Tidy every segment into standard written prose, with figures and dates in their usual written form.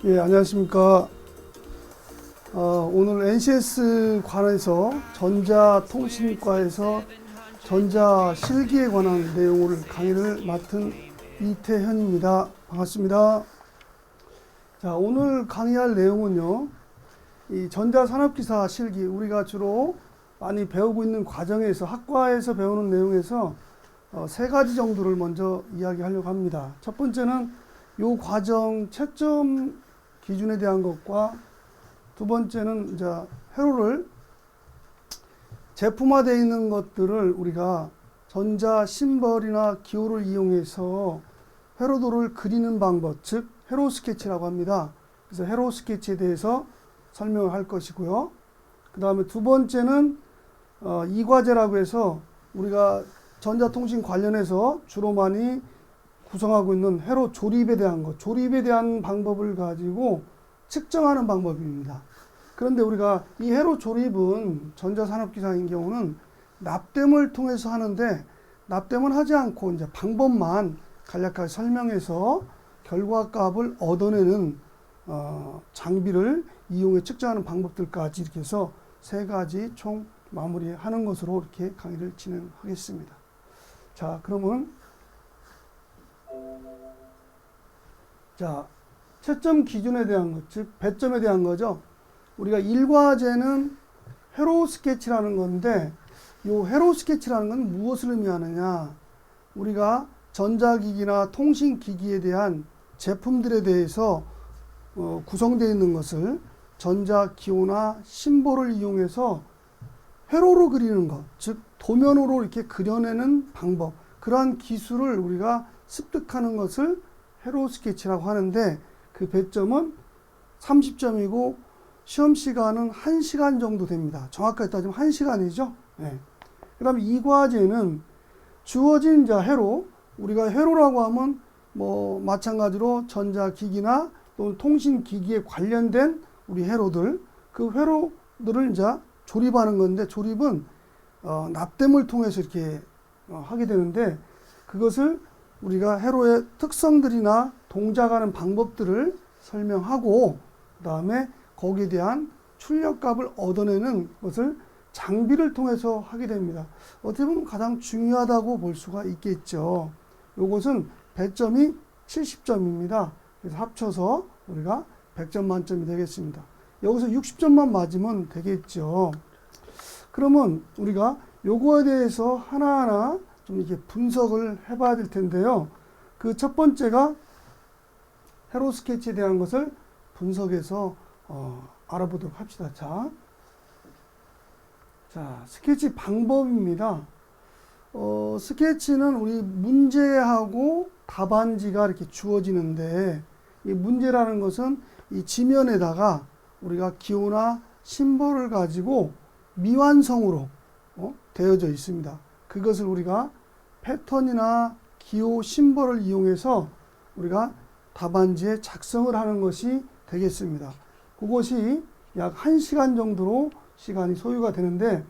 예, 안녕하십니까. 오늘 NCS 관해서 전자통신과에서 전자실기에 관한 내용을 강의를 맡은 이태현입니다. 반갑습니다. 자, 오늘 강의할 내용은요, 이 전자산업기사 실기, 우리가 주로 많이 배우고 있는 과정에서, 학과에서 배우는 내용에서 세 가지 정도를 먼저 이야기하려고 합니다. 첫 번째는 이 과정 채점 기준에 대한 것과, 두 번째는 이제 회로를 제품화되어 있는 것들을 우리가 전자 심벌이나 기호를 이용해서 회로도를 그리는 방법, 즉 회로 스케치라고 합니다. 그래서 회로 스케치에 대해서 설명을 할 것이고요. 그 다음에 두 번째는 이과제라고 해서 우리가 전자통신 관련해서 주로 많이 구성하고 있는 회로 조립에 대한 것, 조립에 대한 방법을 가지고 측정하는 방법입니다. 그런데 우리가 이 회로 조립은 전자산업기사인 경우는 납땜을 통해서 하는데, 납땜은 하지 않고 이제 방법만 간략하게 설명해서 결과값을 얻어내는 장비를 이용해 측정하는 방법들까지 이렇게 해서 세 가지 총 마무리하는 것으로 이렇게 강의를 진행하겠습니다. 자, 그러면 자, 채점 기준에 대한 것, 즉 배점에 대한 거죠. 우리가 일과제는 회로 스케치라는 건데, 이 회로 스케치라는 건 무엇을 의미하느냐? 우리가 전자기기나 통신기기에 대한 제품들에 대해서 구성되어 있는 것을 전자기호나 심볼을 이용해서 회로로 그리는 것, 즉 도면으로 이렇게 그려내는 방법, 그러한 기술을 우리가 습득하는 것을 회로 스케치라고 하는데, 그 배점은 30점이고 시험 시간은 1시간 정도 됩니다. 정확하게 따지면 1시간이죠. 네. 그 다음에 이과제는 주어진 회로, 우리가 회로라고 하면 뭐 마찬가지로 전자기기나 또는 통신기기에 관련된 우리 회로들, 그 회로들을 이제 조립하는 건데, 조립은 납땜을 통해서 이렇게 하게 되는데, 그것을 우리가 회로의 특성들이나 동작하는 방법들을 설명하고, 그 다음에 거기에 대한 출력값을 얻어내는 것을 장비를 통해서 하게 됩니다. 어떻게 보면 가장 중요하다고 볼 수가 있겠죠. 이것은 배점이 70점입니다. 그래서 합쳐서 우리가 100점 만점이 되겠습니다. 여기서 60점만 맞으면 되겠죠. 그러면 우리가 요거에 대해서 하나하나 좀 이렇게 분석을 해봐야 될 텐데요. 그 첫 번째가 회로 스케치에 대한 것을 분석해서 알아보도록 합시다. 자, 스케치 방법입니다. 스케치는 우리 문제하고 답안지가 이렇게 주어지는데, 이 문제라는 것은 이 지면에다가 우리가 기호나 심볼을 가지고 미완성으로 되어져 있습니다. 그것을 우리가 패턴이나 기호, 심볼을 이용해서 우리가 답안지에 작성을 하는 것이 되겠습니다. 그것이 약 1시간 정도로 시간이 소요가 되는데,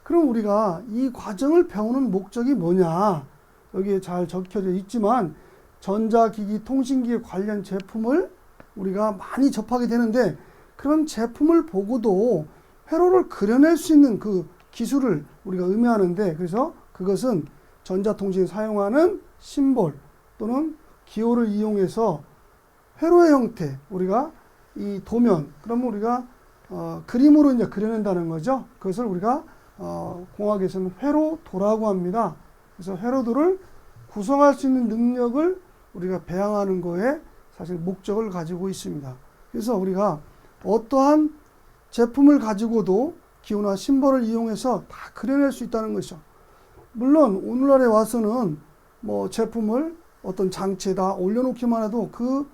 그럼 우리가 이 과정을 배우는 목적이 뭐냐? 여기에 잘 적혀져 있지만, 전자기기, 통신기기 관련 제품을 우리가 많이 접하게 되는데, 그런 제품을 보고도 회로를 그려낼 수 있는 그 기술을 우리가 의미하는데, 그래서 그것은 전자통신에 사용하는 심볼 또는 기호를 이용해서 회로의 형태, 우리가 이 도면, 그러면 우리가 그림으로 이제 그려낸다는 거죠. 그것을 우리가 공학에서는 회로도라고 합니다. 그래서 회로도를 구성할 수 있는 능력을 우리가 배양하는 거에 사실 목적을 가지고 있습니다. 그래서 우리가 어떠한 제품을 가지고도 기호나 심볼을 이용해서 다 그려낼 수 있다는 것이죠. 물론 오늘날에 와서는 뭐 제품을 어떤 장치에다 올려놓기만 해도 그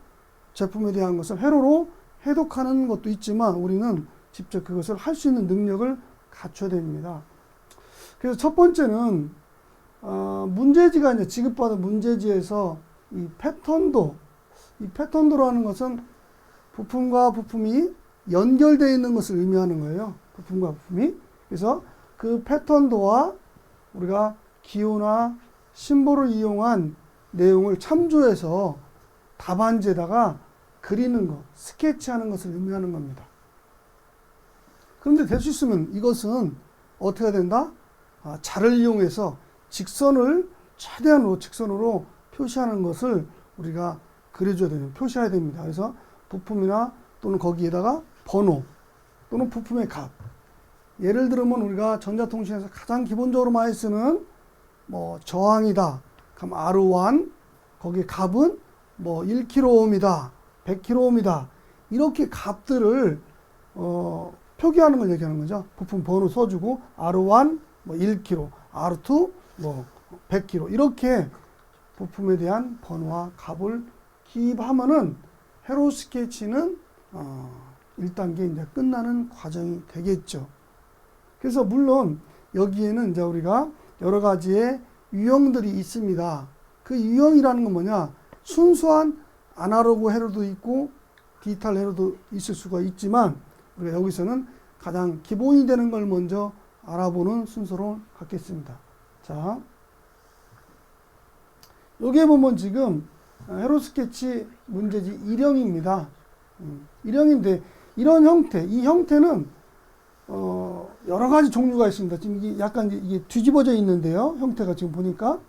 제품에 대한 것을 회로로 해독하는 것도 있지만, 우리는 직접 그것을 할 수 있는 능력을 갖춰야 됩니다. 그래서 첫 번째는 문제지가 이제 지급받은 문제지에서 이 패턴도라는 것은 부품과 부품이 연결되어 있는 것을 의미하는 거예요. 부품과 부품이. 그래서 그 패턴도와 우리가 기호나 심볼을 이용한 내용을 참조해서 답안지에다가 그리는 것, 스케치하는 것을 의미하는 겁니다. 그런데 될 수 있으면 이것은 어떻게 해야 된다? 자를 이용해서 직선을 최대한으로 직선으로 표시하는 것을 우리가 그려줘야 됩니다. 표시해야 됩니다. 그래서 부품이나 또는 거기에다가 번호 또는 부품의 값. 예를 들면 우리가 전자통신에서 가장 기본적으로 많이 쓰는 뭐 저항이다. 그럼 R1 거기에 값은 뭐 1kΩ이다. 100kΩ이다. 이렇게 값들을 표기하는 걸 얘기하는 거죠. 부품 번호 써주고 R1 뭐 1kg, R2 뭐 100kg 이렇게 부품에 대한 번호와 값을 기입하면은 회로 스케치는 1단계 이제 끝나는 과정이 되겠죠. 그래서 물론 여기에는 이제 우리가 여러 가지의 유형들이 있습니다. 그 유형이라는 건 뭐냐? 순수한 아날로그 회로도 있고 디지털 회로도 있을 수가 있지만 우리가 여기서는 가장 기본이 되는 걸 먼저 알아보는 순서로 갖겠습니다. 자, 여기에 보면 지금 회로 스케치 문제지 1형입니다. 1형인데 이런 형태, 이 형태는 여러 가지 종류가 있습니다. 지금 이게 약간 이게 뒤집어져 있는데요. 형태가 지금 보니까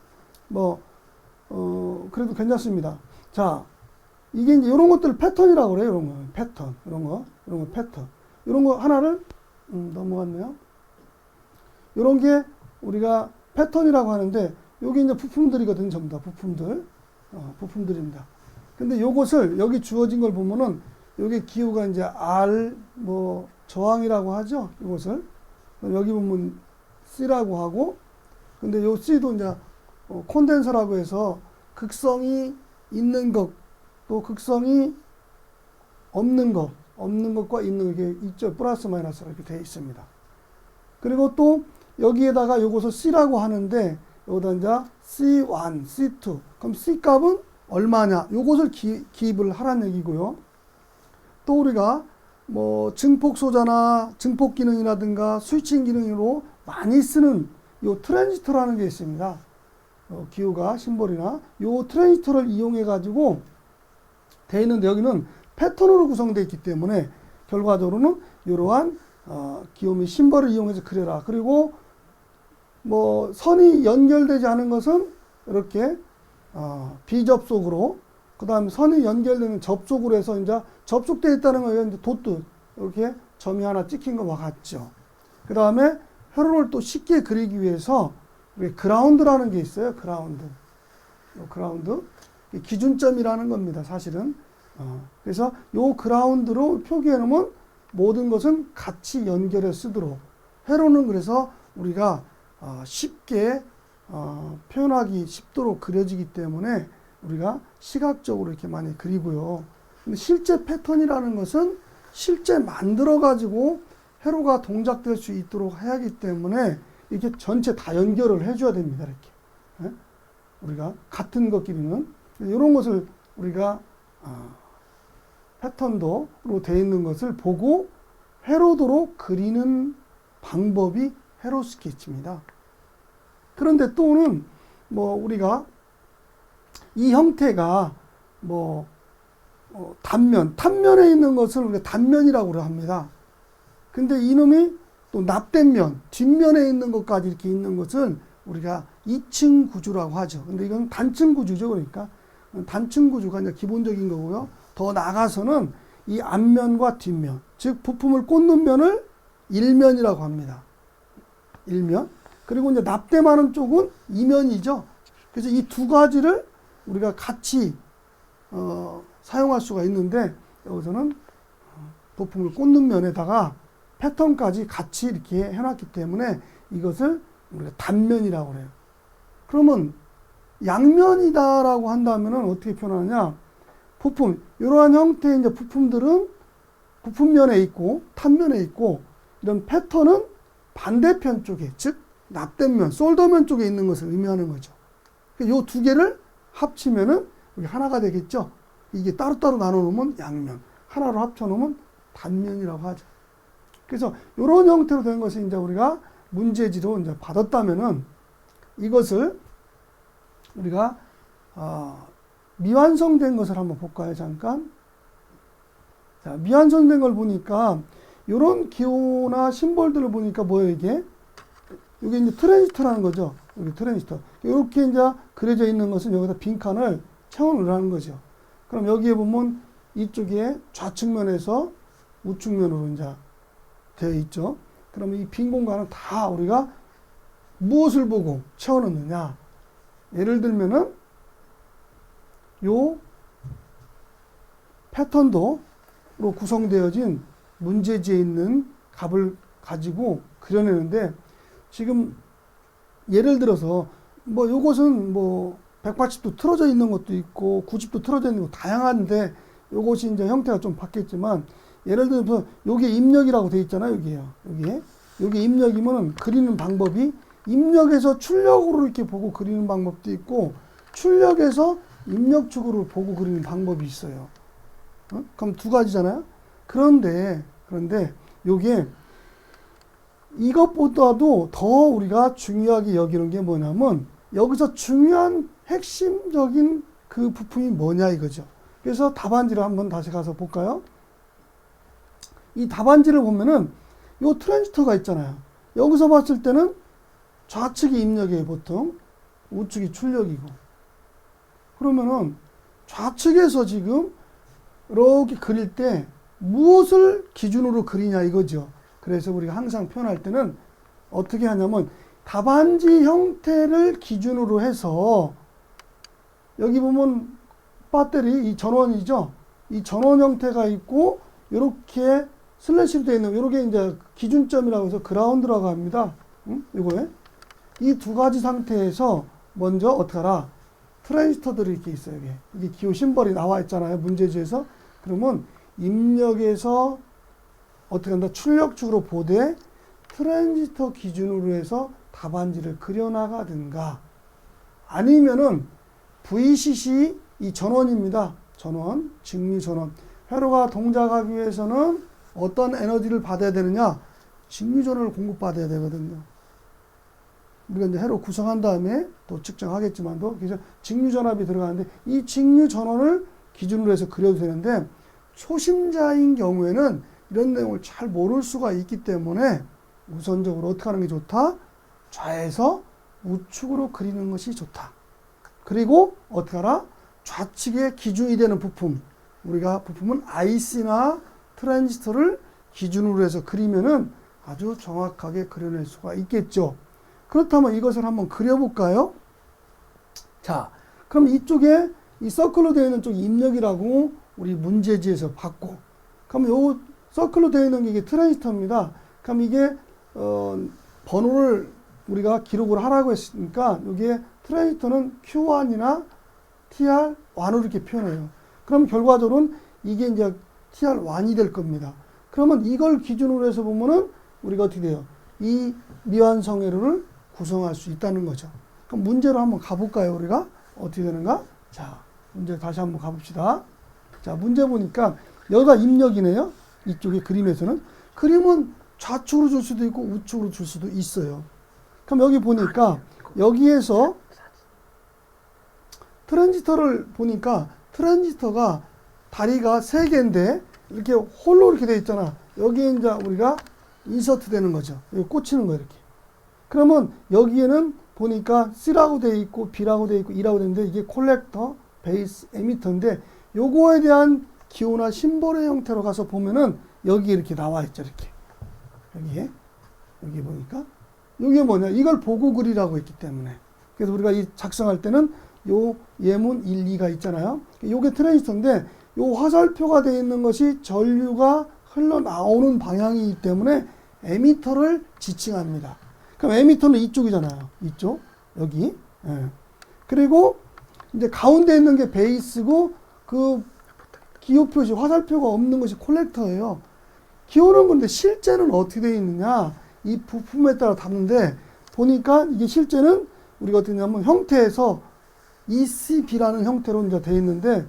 그래도 괜찮습니다. 자, 이게 이제 이런 것들을 패턴이라고 그래요. 이런 거 패턴, 이런 거 패턴, 이런 거 하나를 넘어갔네요. 이런 게 우리가 패턴이라고 하는데 여기 이제 부품들이거든요. 전부 다 부품들입니다. 근데 요것을 여기 주어진 걸 보면은 여기 기호가 이제 R 뭐 저항이라고 하죠. 이것을 여기 보면 C라고 하고 근데 요 C도 이제 콘덴서라고 해서 극성이 있는 것 또 극성이 없는 것과 있는 게 있죠. 플러스 마이너스 이렇게 되어 있습니다. 그리고 또 여기에다가 요것을 C라고 하는데 여기다 이제 C1, C2 그럼 C 값은 얼마냐 요것을 기입을 하라는 얘기고요. 또 우리가 뭐 증폭 소자나 증폭 기능이라든가 스위칭 기능으로 많이 쓰는 요 트랜지스터라는 게 있습니다. 기호가 심볼이나 요 트랜지스터를 이용해 가지고 되어 있는데 여기는 패턴으로 구성되어 있기 때문에 결과적으로는 이러한 기호 및 심볼을 이용해서 그려라. 그리고 뭐 선이 연결되지 않은 것은 이렇게 비접속으로 그 다음에 선이 연결되는 접속으로 해서 이제 접속되어 있다는 거예요. 이제 도트 이렇게 점이 하나 찍힌 것과 같죠. 그 다음에 회로를 또 쉽게 그리기 위해서 그라운드라는 게 있어요. 그라운드 기준점이라는 겁니다. 사실은 그래서 요 그라운드로 표기해 놓으면 모든 것은 같이 연결해 쓰도록 회로는 그래서 우리가 쉽게 표현하기 쉽도록 그려지기 때문에 우리가 시각적으로 이렇게 많이 그리고요. 근데 실제 패턴이라는 것은 실제 만들어 가지고 회로가 동작될 수 있도록 해야 하기 때문에 이렇게 전체 다 연결을 해줘야 됩니다. 이렇게 우리가 같은 것끼리는 이런 것을 우리가 패턴도로 되어 있는 것을 보고 회로도로 그리는 방법이 회로 스케치입니다. 그런데 또는 뭐 우리가 이 형태가 뭐 단면에 있는 것을 우리가 단면이라고 합니다. 근데 이놈이 또 납된 면, 뒷면에 있는 것까지 이렇게 있는 것을 우리가 2층 구조라고 하죠. 근데 이건 단층 구조죠. 그러니까 단층 구조가 이제 기본적인 거고요. 더 나가서는 이 앞면과 뒷면, 즉 부품을 꽂는 면을 일면이라고 합니다. 일면. 그리고 이제 납땜하는 쪽은 이면이죠. 그래서 이 두 가지를 우리가 같이 사용할 수가 있는데 여기서는 부품을 꽂는 면에다가 패턴까지 같이 이렇게 해놨기 때문에 이것을 우리가 단면이라고 해요. 그러면 양면이다라고 한다면은 어떻게 표현하느냐? 부품, 이러한 형태의 이제 부품들은 부품면에 있고 탄면에 있고 이런 패턴은 반대편 쪽에, 즉 납땜면, 솔더면 쪽에 있는 것을 의미하는 거죠. 이 두 개를 합치면은 여기 하나가 되겠죠. 이게 따로따로 나눠 놓으면 양면, 하나로 합쳐 놓으면 단면이라고 하죠. 그래서 이런 형태로 된 것이 이제 우리가 문제지로 이제 받았다면은 이것을 우리가 미완성된 것을 한번 볼까요? 잠깐. 자, 미완성된 걸 보니까 이런 기호나 심볼들을 보니까 뭐예요, 이게? 이게 이제 트랜지스터라는 거죠. 여기 트랜지스터. 이렇게 이제 그려져 있는 것은 여기다 빈칸을 채워넣으라는 거죠. 그럼 여기에 보면 이쪽에 좌측면에서 우측면으로 이제 되어 있죠. 그러면 이 빈 공간은 다 우리가 무엇을 보고 채워넣느냐? 예를 들면은 요 패턴도로 구성되어진 문제지에 있는 값을 가지고 그려내는데, 지금 예를 들어서 뭐 요것은 뭐 180도 틀어져 있는 것도 있고 90도 틀어져 있는 거 다양한데, 요것이 이제 형태가 좀 바뀌었지만, 예를 들어서 요게 입력이라고 되어 있잖아요. 여기에요. 여기 입력이면 그리는 방법이 입력에서 출력으로 이렇게 보고 그리는 방법도 있고, 출력에서 입력축으로 보고 그리는 방법이 있어요. 그럼 두 가지잖아요. 그런데 요게 이것보다도 더 우리가 중요하게 여기는 게 뭐냐면, 여기서 중요한 핵심적인 그 부품이 뭐냐 이거죠. 그래서 답안지를 한번 다시 가서 볼까요? 이 답안지를 보면은 요 트랜지스터가 있잖아요. 여기서 봤을 때는 좌측이 입력이에요, 보통. 우측이 출력이고. 그러면은 좌측에서 지금 이렇게 그릴 때 무엇을 기준으로 그리냐 이거죠. 그래서 우리가 항상 표현할 때는 어떻게 하냐면, 답안지 형태를 기준으로 해서, 여기 보면 배터리 이 전원이죠. 이 전원 형태가 있고 이렇게 슬래시로 되어 있는 요렇게 이제 기준점이라고 해서 그라운드라고 합니다. 이거에 이 두 가지 상태에서 먼저 어떻게 하라? 트랜지스터들이 이렇게 있어요. 이게 기호 심벌이 나와 있잖아요, 문제지에서. 그러면 입력에서 어떻게 한다? 출력축으로 보되 트랜지스터 기준으로 해서 답안지를 그려나가든가, 아니면은 VCC 이 전원입니다. 전원, 직류 전원. 회로가 동작하기 위해서는 어떤 에너지를 받아야 되느냐? 직류 전원을 공급받아야 되거든요. 우리가 이제 회로 구성한 다음에 또 측정하겠지만도, 그래서 직류 전압이 들어가는데, 이 직류 전원을 기준으로 해서 그려도 되는데, 초심자인 경우에는 이런 내용을 잘 모를 수가 있기 때문에 우선적으로 어떻게 하는 게 좋다? 좌에서 우측으로 그리는 것이 좋다. 그리고 어떻게 하라? 좌측에 기준이 되는 부품, 우리가 부품은 IC나 트랜지스터를 기준으로 해서 그리면은 아주 정확하게 그려낼 수가 있겠죠. 그렇다면 이것을 한번 그려볼까요? 자, 그럼 이쪽에 이 서클로 되어 있는 쪽이 입력이라고 우리 문제지에서 봤고, 그럼 요 서클로 되어 있는 게 이게 트랜지스터입니다. 그럼 이게 번호를 우리가 기록을 하라고 했으니까, 여기에 트랜지스터는 Q1이나 TR1으로 이렇게 표현해요. 그럼 결과적으로는 이게 이제 TR1이 될 겁니다. 그러면 이걸 기준으로 해서 보면은 우리가 어떻게 돼요? 이 미완성 회로를 구성할 수 있다는 거죠. 그럼 문제로 한번 가볼까요, 우리가? 어떻게 되는가? 자, 문제 다시 한번 가봅시다. 자, 문제 보니까 여기가 입력이네요. 이쪽에 그림에서는. 그림은 좌측으로 줄 수도 있고 우측으로 줄 수도 있어요. 그럼 여기 보니까 여기에서 트랜지스터를 보니까 트랜지스터가 다리가 3개인데 이렇게 홀로 이렇게 돼 있잖아. 여기에 이제 우리가 인서트 되는 거죠. 여기 꽂히는 거예요, 이렇게. 그러면 여기에는 보니까 C라고 돼 있고 B라고 돼 있고 E라고 돼 있는데, 이게 콜렉터, 베이스, 에미터인데, 요거에 대한 기호나 심볼의 형태로 가서 보면은 여기 이렇게 나와 있죠, 이렇게. 여기 보니까 이게 뭐냐? 이걸 보고 그리라고 했기 때문에. 그래서 우리가 이 작성할 때는 요 예문 1, 2가 있잖아요. 요게 트랜지스터인데, 요 화살표가 되어 있는 것이 전류가 흘러나오는 방향이기 때문에 에미터를 지칭합니다. 그럼 에미터는 이쪽이잖아요. 이쪽, 여기. 예. 그리고 이제 가운데 있는 게 베이스고, 그 기호 표시, 화살표가 없는 것이 콜렉터예요. 기호는 근데 실제는 어떻게 되어 있느냐? 이 부품에 따라 다른데, 보니까 이게 실제는 우리가 어떻게 하냐면 형태에서 ECB라는 형태로 이제 되어 있는데,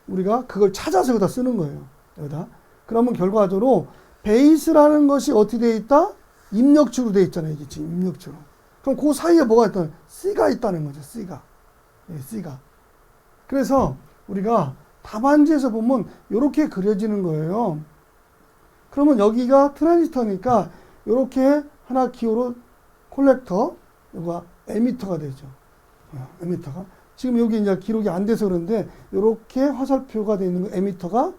우리가 그걸 찾아서 여기다 쓰는 거예요. 여기다. 그러면 결과적으로 베이스라는 것이 어떻게 되어 있다? 입력축으로 되어 있잖아요. 이게 지금 입력축으로. 그럼 그 사이에 뭐가 있다? C가 있다는 거죠. C가. 네, C가. 그래서 우리가 답안지에서 보면 이렇게 그려지는 거예요. 그러면 여기가 트랜지스터니까 이렇게 하나 기호로 콜렉터, 여기가 에미터가 되죠. 에미터가. 지금 여기 이제 기록이 안 돼서 그런데 이렇게 화살표가 되어 있는 거 에미터가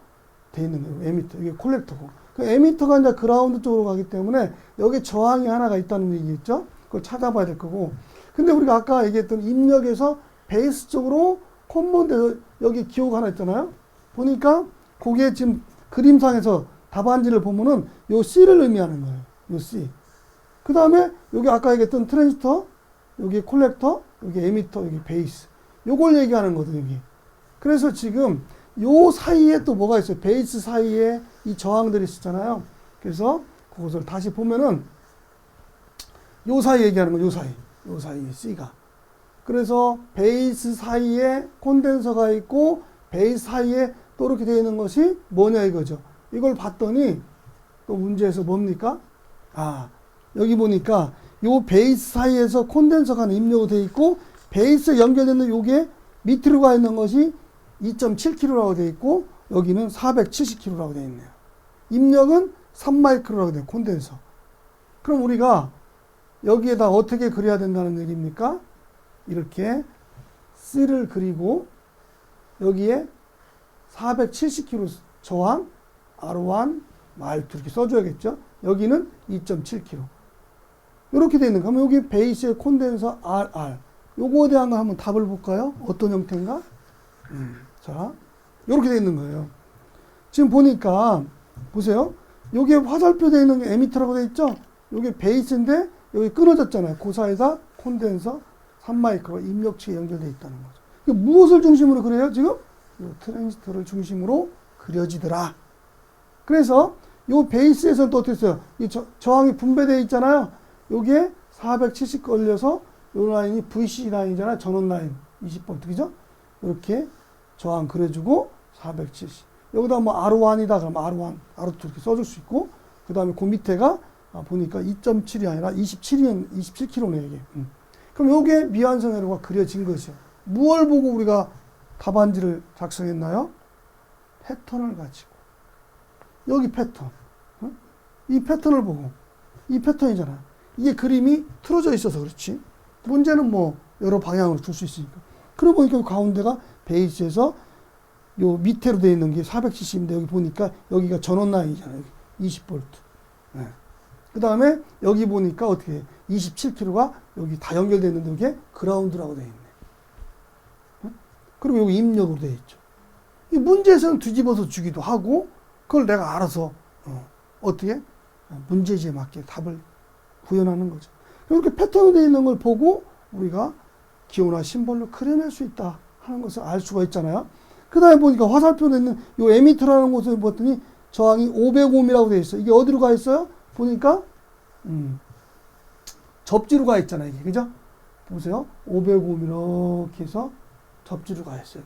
되어 있는 거예요. 에미터. 이게 콜렉터고. 그 에미터가 이제 그라운드 쪽으로 가기 때문에 여기 저항이 하나가 있다는 얘기겠죠. 그걸 찾아봐야 될 거고. 근데 우리가 아까 얘기했던 입력에서 베이스 쪽으로 콤보인데 여기 기호가 하나 있잖아요. 보니까 그게 지금 그림상에서 답안지를 보면은 요 C를 의미하는 거예요. 요 C. 그 다음에 여기 아까 얘기했던 트랜지스터, 여기 콜렉터, 여기 에미터, 여기 베이스. 요걸 얘기하는 거거든요, 여기. 그래서 지금 요 사이에 또 뭐가 있어요? 베이스 사이에 이 저항들이 있었잖아요. 그래서 그것을 다시 보면은 요 사이 얘기하는 거, 요 사이. 요 사이에 C가. 그래서 베이스 사이에 콘덴서가 있고 베이스 사이에 또 이렇게 되어 있는 것이 뭐냐 이거죠. 이걸 봤더니 또 문제에서 뭡니까? 여기 보니까 요 베이스 사이에서 콘덴서가 하나 입력이 되어 있고 베이스에 연결되는 요게 밑으로 가 있는 것이 2.7kg라고 되어 있고 여기는 470kg라고 되어 있네요. 입력은 3마이크로라고 되어 콘덴서. 그럼 우리가 여기에다 어떻게 그려야 된다는 얘기입니까? 이렇게 C를 그리고 여기에 470kg 저항 R1 말투 이렇게 써줘야겠죠. 여기는 2.7kg. 이렇게 되어 있는 거. 그럼 여기 베이스의 콘덴서 RR. 요거에 대한 거 한번 답을 볼까요? 어떤 형태인가? 자, 이렇게 되어 있는 거예요. 지금 보니까 보세요. 여기 화살표 되어 있는 게 에미터라고 되어 있죠. 여기 베이스인데 여기 끊어졌잖아요. 그 사이에다 콘덴서 3마이크로 입력치에 연결되어 있다는 거죠. 무엇을 중심으로 그래요? 지금 이 트랜지스터를 중심으로 그려지더라. 그래서 이 베이스에서는 또 어떻게 했어요? 이 저항이 분배되어 있잖아요. 여기에 470 걸려서 이 라인이 VCC 라인이잖아요. 전원 라인 20V 그죠? 이렇게 저항 그려주고 470. 여기다 뭐 R1이다 그러면 R1, R2 이렇게 써줄 수 있고 그 다음에 그 밑에가 보니까 2.7이 아니라 27kg네 이게. 그럼 요게 미완성 회로가 그려진 것이요. 무엇을 보고 우리가 답안지를 작성했나요? 패턴을 가지고. 여기 패턴. 이 패턴을 보고. 이 패턴이잖아요. 이게 그림이 틀어져 있어서 그렇지. 문제는 뭐 여러 방향으로 줄 수 있으니까. 그러고 보니까 가운데가 베이스에서 요 밑에로 되어 있는 게 470인데 여기 보니까 여기가 전원 라인이잖아요. 20V. 네. 그 다음에 여기 보니까 어떻게 27kg가 여기 다 연결되어 있는데 이게 그라운드라고 되어 있네. 그리고 여기 입력으로 되어 있죠. 이 문제에서는 뒤집어서 주기도 하고 그걸 내가 알아서 어떻게 문제지에 맞게 답을 구현하는 거죠. 이렇게 패턴이 되어 있는 걸 보고 우리가 기호나 심볼로 그려낼 수 있다 하는 것을 알 수가 있잖아요. 그 다음에 보니까 화살표에 있는 이 에미터라는 곳을 봤더니 저항이 500ohm이라고 되어 있어요. 이게 어디로 가 있어요? 보니까 접지로 가 있잖아요. 이게 그죠? 보세요. 500ohm 이렇게 해서 접지로 가 있어요.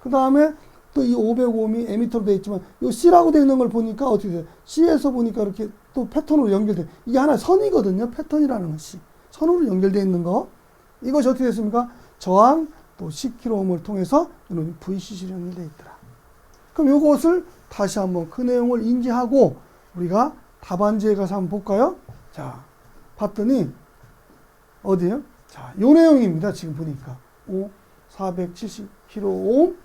그 다음에 또 이 500ohm이 에미터로 되어 있지만 이 C라고 되어 있는 걸 보니까 어떻게 돼요? C에서 보니까 이렇게 또 패턴으로 연결돼. 이게 하나의 선이거든요. 패턴이라는 것이. 선으로 연결되어 있는 거. 이것이 어떻게 됐습니까? 저항 또 10kΩ을 통해서 이놈이 VCC로 연결되어 있더라. 그럼 이것을 다시 한번 그 내용을 인지하고 우리가 답안지에 가서 한번 볼까요? 자, 봤더니 어디에요? 자, 요 내용입니다. 지금 보니까 470kΩ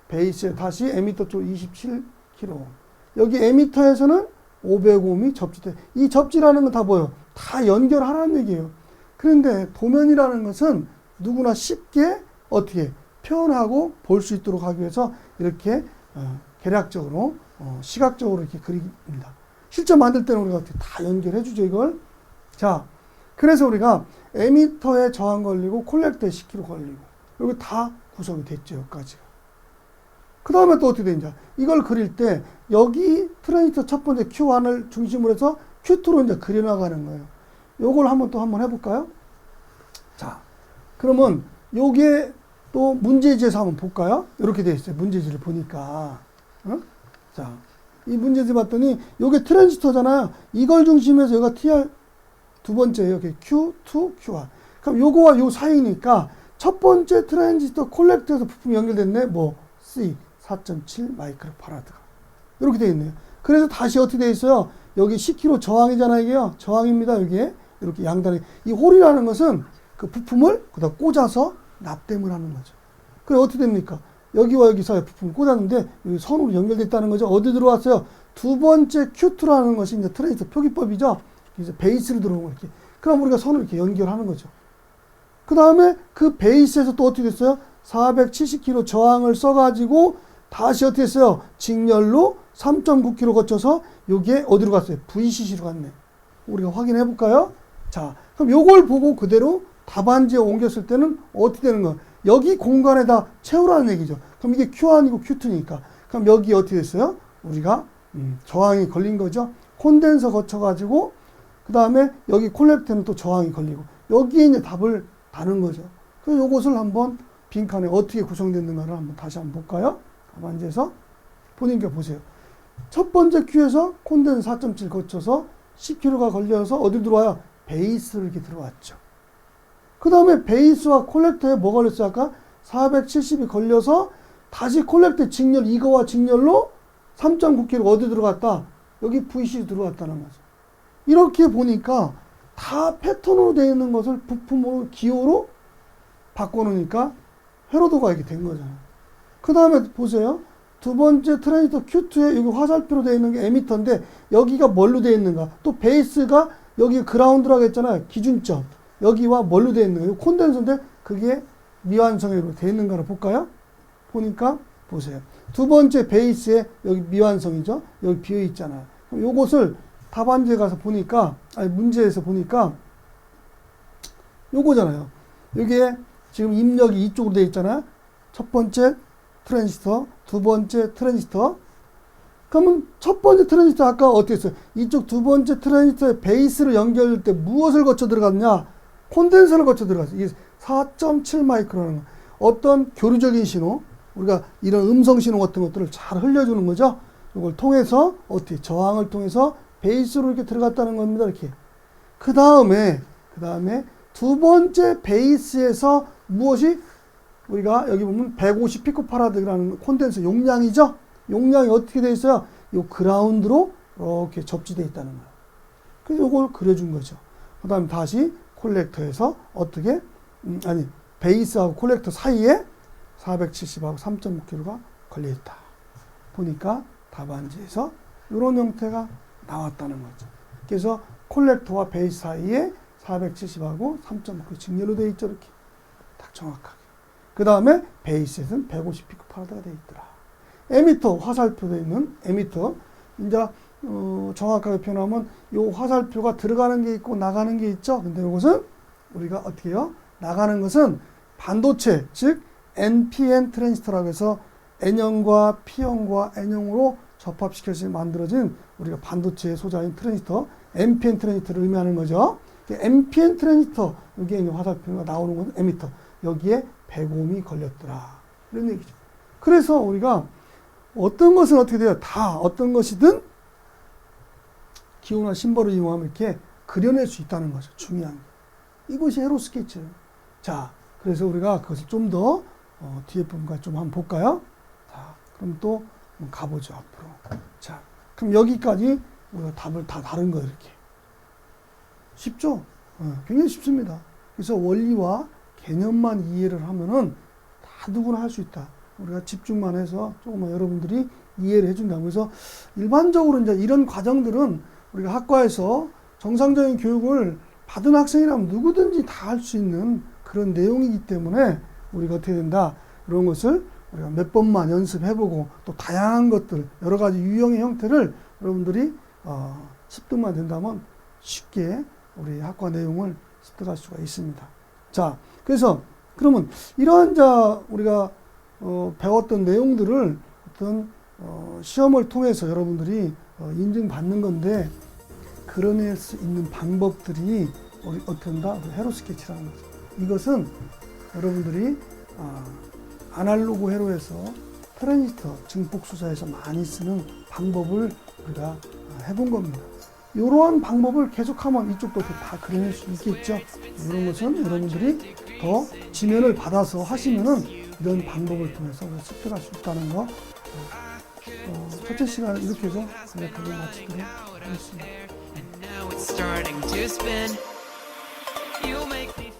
베이스에 다시 에미터 쪽 27kΩ. 여기 에미터에서는 500ohm이 접지돼. 이 접지라는 건 다 뭐예요? 다 연결하라는 얘기예요. 그런데 도면이라는 것은 누구나 쉽게 어떻게 표현하고 볼 수 있도록 하기 위해서 이렇게 계략적으로 시각적으로 이렇게 그립니다. 실제 만들 때는 우리가 어떻게 다 연결해 주죠, 이걸. 자, 그래서 우리가 에미터에 저항 걸리고 콜렉터에 10kg 걸리고 여기 다 구성이 됐죠, 여기까지가. 그 다음에 또 어떻게 되는지 이걸 그릴 때 여기 트랜지스터 첫 번째 Q1을 중심으로 해서 Q2로 이제 그려나가는 거예요. 요걸 한번 해볼까요? 자, 그러면 요게 또 문제지에서 한번 볼까요? 이렇게 되어 있어요. 문제지를 보니까. 자, 이 문제지 봤더니 요게 트랜지스터잖아요. 이걸 중심해서 여기가 TR 두 번째예요. Q2, Q1. 그럼 요거와 요 사이니까 첫 번째 트랜지스터 콜렉터에서 부품이 연결됐네. 뭐 C, 4.7 마이크로파라드가 이렇게 되어 있네요. 그래서 다시 어떻게 되어 있어요? 여기 10kg 저항이잖아요. 이게요. 저항입니다. 여기에 이렇게 양단에 이 홀이라는 것은 그 부품을 거기다 꽂아서 납땜을 하는 거죠. 그래 어떻게 됩니까? 여기와 여기 사이에 부품을 꽂았는데 여기 선으로 연결됐다는 거죠. 어디 들어왔어요? 두 번째 Q2라는 것이 이제 트랜지스터 표기법이죠. 이제 베이스를 들어오는 거 이렇게. 그럼 우리가 선을 이렇게 연결하는 거죠. 그 다음에 그 베이스에서 또 어떻게 됐어요? 470kg 저항을 써가지고 다시 어떻게 했어요? 직렬로 3.9km 거쳐서 여기에 어디로 갔어요? VCC로 갔네. 우리가 확인해 볼까요? 자, 그럼 요걸 보고 그대로 답안지에 옮겼을 때는 어떻게 되는 거야? 여기 공간에다 채우라는 얘기죠. 그럼 이게 Q1이고 Q2니까. 그럼 여기 어떻게 됐어요? 우리가 저항이 걸린 거죠. 콘덴서 거쳐가지고 그 다음에 여기 콜렉터는 또 저항이 걸리고 여기에 이제 답을 다는 거죠. 그래서 요것을 한번 빈칸에 어떻게 구성됐는가를 한번 다시 한번 볼까요? 답안지에서 보니까 보세요. 첫 번째 큐에서 콘덴서 4.7 거쳐서 10kg가 걸려서 어디 들어와요? 베이스를 이렇게 들어왔죠. 그 다음에 베이스와 콜렉터에 뭐 걸렸어요? 아까 470이 걸려서 다시 콜렉터 직렬, 이거와 직렬로 3.9kg 어디 들어갔다? 여기 VC 들어왔다는 거죠. 이렇게 보니까 다 패턴으로 되어 있는 것을 부품으로, 기호로 바꿔놓으니까 회로도가 이렇게 된 거잖아요. 그 다음에 보세요. 두 번째 트랜지스터 Q2에 여기 화살표로 되어 있는 게 에미터인데 여기가 뭘로 되어 있는가? 또 베이스가 여기 그라운드라고 했잖아요. 기준점. 여기와 뭘로 되어 있는가? 콘덴서인데 그게 미완성으로 되어 있는가를 볼까요? 보니까 보세요. 두 번째 베이스에 여기 미완성이죠. 여기 비어 있잖아요. 그럼 요것을 답안지에 가서 보니까, 아니 문제에서 보니까 요거잖아요. 여기에 지금 입력이 이쪽으로 되어 있잖아요. 첫 번째 트랜지스터, 두 번째 트랜지스터. 그러면 첫 번째 트랜지스터 아까 어떻게 했어요? 이쪽 두 번째 트랜지스터의 베이스를 연결할 때 무엇을 거쳐 들어갔냐? 콘덴서를 거쳐 들어갔어요. 이게 4.7 마이크로라는 거. 어떤 교류적인 신호, 우리가 이런 음성 신호 같은 것들을 잘 흘려주는 거죠. 이걸 통해서 어떻게 저항을 통해서 베이스로 이렇게 들어갔다는 겁니다. 이렇게. 그 다음에 두 번째 베이스에서 무엇이 우리가 여기 보면 150 피코파라드라는 콘덴서 용량이죠. 용량이 어떻게 되어 있어요? 이 그라운드로 이렇게 접지되어 있다는 거예요. 그래서 이걸 그려준 거죠. 그 다음에 다시 콜렉터에서 어떻게 베이스하고 콜렉터 사이에 470하고 3.5kg가 걸려있다. 보니까 답안지에서 이런 형태가 나왔다는 거죠. 그래서 콜렉터와 베이스 사이에 470하고 3.5kg 직렬로 되어 있죠. 이렇게 딱 정확하게. 그 다음에 베이스에서는 150 피코파라드가 되어 있더라. 에미터, 화살표 되어 있는 에미터. 이제 정확하게 표현하면 이 화살표가 들어가는 게 있고 나가는 게 있죠. 근데 이것은 우리가 어떻게 해요? 나가는 것은 반도체, 즉 NPN 트랜지스터라고 해서 N형과 P형과 N형으로 접합시켜서 만들어진 우리가 반도체 소자인 트랜지스터, NPN 트랜지스터를 의미하는 거죠. NPN 트랜지스터, 여기에 화살표가 나오는 것은 에미터. 여기에 100ohm이 걸렸더라. 이런 얘기죠. 그래서 우리가 어떤 것은 어떻게 돼요? 다 어떤 것이든 기호나 심벌을 이용하면 이렇게 그려낼 수 있다는 거죠. 중요한 게. 이것이 회로 스케치예요. 자, 그래서 우리가 그것을 좀 더 뒤에 부분까지 좀 한번 볼까요? 자, 그럼 또 가보죠, 앞으로. 자, 그럼 여기까지 우리가 답을 다 다른 거예요, 이렇게. 쉽죠? 굉장히 쉽습니다. 그래서 원리와 개념만 이해를 하면은 다 누구나 할 수 있다. 우리가 집중만 해서 조금만 여러분들이 이해를 해준다. 그래서 일반적으로 이제 이런 과정들은 우리가 학과에서 정상적인 교육을 받은 학생이라면 누구든지 다 할 수 있는 그런 내용이기 때문에 우리가 어떻게 된다. 이런 것을 우리가 몇 번만 연습해보고 또 다양한 것들, 여러 가지 유형의 형태를 여러분들이 습득만 된다면 쉽게 우리 학과 내용을 습득할 수가 있습니다. 자, 그래서 그러면 이러한 우리가 배웠던 내용들을 어떤 시험을 통해서 여러분들이 인증받는 건데 그려낼 수 있는 방법들이 어떻게 한다? 회로 스케치라는 거죠. 이것은 여러분들이 아날로그 회로에서 트랜지스터 증폭 수사에서 많이 쓰는 방법을 우리가 해본 겁니다. 이러한 방법을 계속하면 이쪽도 다 그려낼 수 있겠죠. 이런 것은 여러분들이 더 지면을 받아서 하시면은 이런 방법을 통해서 습득할 수 있다는 거 첫째 시간을 이렇게 해서 간략하게 마치도록 하겠습니다. Now it's starting to spin. You make me